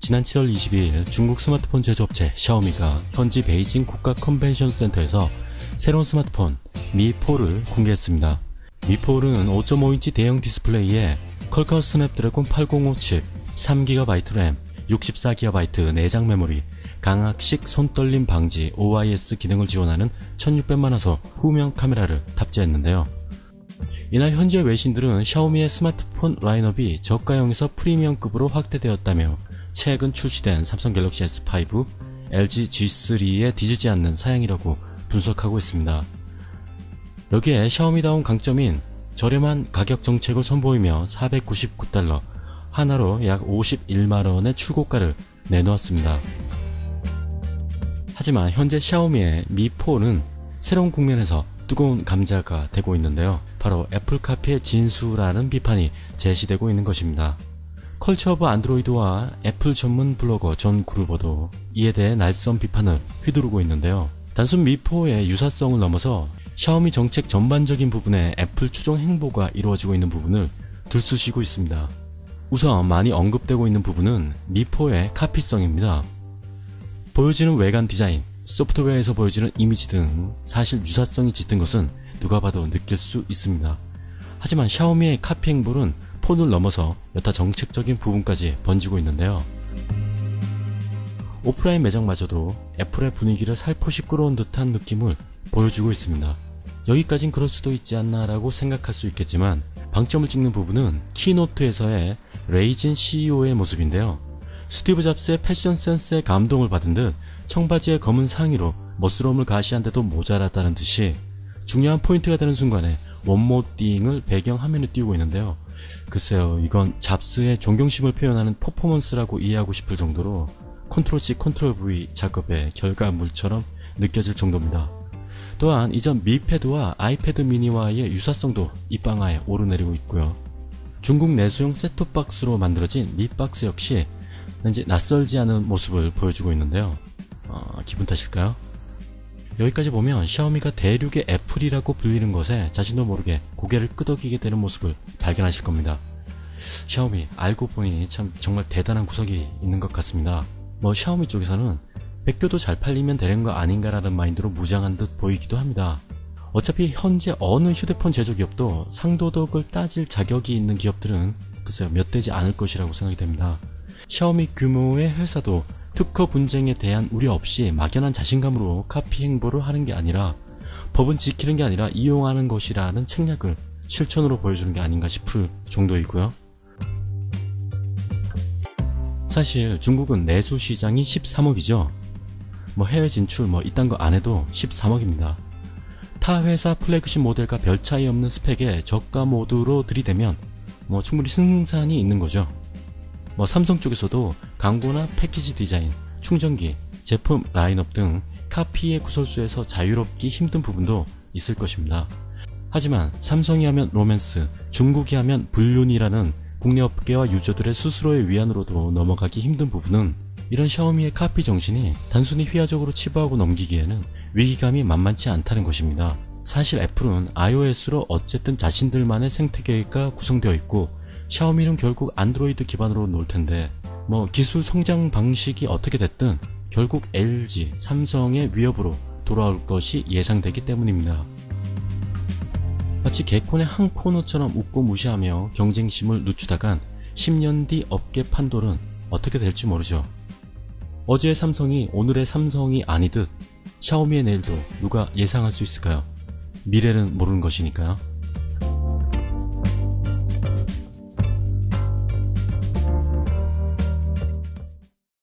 지난 7월 22일 중국 스마트폰 제조업체 샤오미가 현지 베이징 국가 컨벤션 센터에서 새로운 스마트폰 미4를 공개했습니다. 미4는 5.5인치 대형 디스플레이에 퀄컴 스냅드래곤 805 칩, 3GB 램, 64GB 내장 메모리, 강압식 손떨림 방지 OIS 기능을 지원하는 1600만화소 후면 카메라를 탑재했는데요. 이날 현지의 외신들은 샤오미의 스마트폰 라인업이 저가형에서 프리미엄급으로 확대되었다며 최근 출시된 삼성 갤럭시 S5, LG G3에 뒤지지 않는 사양이라고 분석하고 있습니다. 여기에 샤오미다운 강점인 저렴한 가격 정책을 선보이며 $499, 하나로 약 51만원의 출고가를 내놓았습니다. 하지만 현재 샤오미의 미4는 새로운 국면에서 뜨거운 감자가 되고 있는데요. 바로 애플카피의 진수라는 비판이 제시되고 있는 것입니다. 컬처 오브 안드로이드와 애플 전문 블로거 존 그루버도 이에 대해 날선 비판을 휘두르고 있는데요. 단순 미4의 유사성을 넘어서 샤오미 정책 전반적인 부분에 애플 추종 행보가 이루어지고 있는 부분을 들쑤시고 있습니다. 우선 많이 언급되고 있는 부분은 미4의 카피성입니다. 보여지는 외관 디자인, 소프트웨어에서 보여지는 이미지 등 사실 유사성이 짙은 것은 누가 봐도 느낄 수 있습니다. 하지만 샤오미의 카피 행보는 폰을 넘어서 여타 정책적인 부분까지 번지고 있는데요. 오프라인 매장마저도 애플의 분위기를 살포시 끌어온 듯한 느낌을 보여주고 있습니다. 여기까진 그럴 수도 있지 않나 라고 생각할 수 있겠지만 방점을 찍는 부분은 키노트에서의 레이진 CEO의 모습인데요. 스티브 잡스의 패션 센스에 감동을 받은 듯 청바지에 검은 상의로 멋스러움을 가시한데도 모자랐다는 듯이 중요한 포인트가 되는 순간에 원모띵을 배경화면에 띄우고 있는데요. 글쎄요, 이건 잡스의 존경심을 표현하는 퍼포먼스라고 이해하고 싶을 정도로 컨트롤 C 컨트롤 V 작업의 결과물처럼 느껴질 정도입니다. 또한 이전 미패드와 아이패드 미니와의 유사성도 입방아에 오르내리고 있고요. 중국 내수용 셋톱박스로 만들어진 미박스 역시 왠지 낯설지 않은 모습을 보여주고 있는데요. 기분 탓일까요? 여기까지 보면 샤오미가 대륙의 애플이라고 불리는 것에 자신도 모르게 고개를 끄덕이게 되는 모습을 발견하실 겁니다. 샤오미 알고 보니 참 정말 대단한 구석이 있는 것 같습니다. 샤오미 쪽에서는 백교도 잘 팔리면 되는 거 아닌가라는 마인드로 무장한 듯 보이기도 합니다. 어차피 현재 어느 휴대폰 제조기업도 상도덕을 따질 자격이 있는 기업들은 글쎄요 몇 되지 않을 것이라고 생각이 됩니다. 샤오미 규모의 회사도 특허 분쟁에 대한 우려 없이 막연한 자신감으로 카피 행보를 하는 게 아니라 법은 지키는 게 아니라 이용하는 것이라는 책략을 실천으로 보여주는 게 아닌가 싶을 정도이고요. 사실 중국은 내수 시장이 13억이죠. 해외 진출 이딴 거 안 해도 13억입니다. 타 회사 플래그십 모델과 별 차이 없는 스펙에 저가 모드로 들이대면 충분히 승산이 있는 거죠. 삼성 쪽에서도 광고나 패키지 디자인, 충전기, 제품 라인업 등 카피의 구설수에서 자유롭기 힘든 부분도 있을 것입니다. 하지만 삼성이 하면 로맨스, 중국이 하면 불륜이라는 국내 업계와 유저들의 스스로의 위안으로도 넘어가기 힘든 부분은 이런 샤오미의 카피 정신이 단순히 휘하적으로 치부하고 넘기기에는 위기감이 만만치 않다는 것입니다. 사실 애플은 iOS로 어쨌든 자신들만의 생태계가 구성되어 있고 샤오미는 결국 안드로이드 기반으로 놀 텐데 기술 성장 방식이 어떻게 됐든 결국 LG, 삼성의 위협으로 돌아올 것이 예상되기 때문입니다. 마치 개콘의 한 코너처럼 웃고 무시하며 경쟁심을 늦추다간 10년 뒤 업계 판도는 어떻게 될지 모르죠. 어제의 삼성이 오늘의 삼성이 아니듯 샤오미의 내일도 누가 예상할 수 있을까요? 미래는 모르는 것이니까요.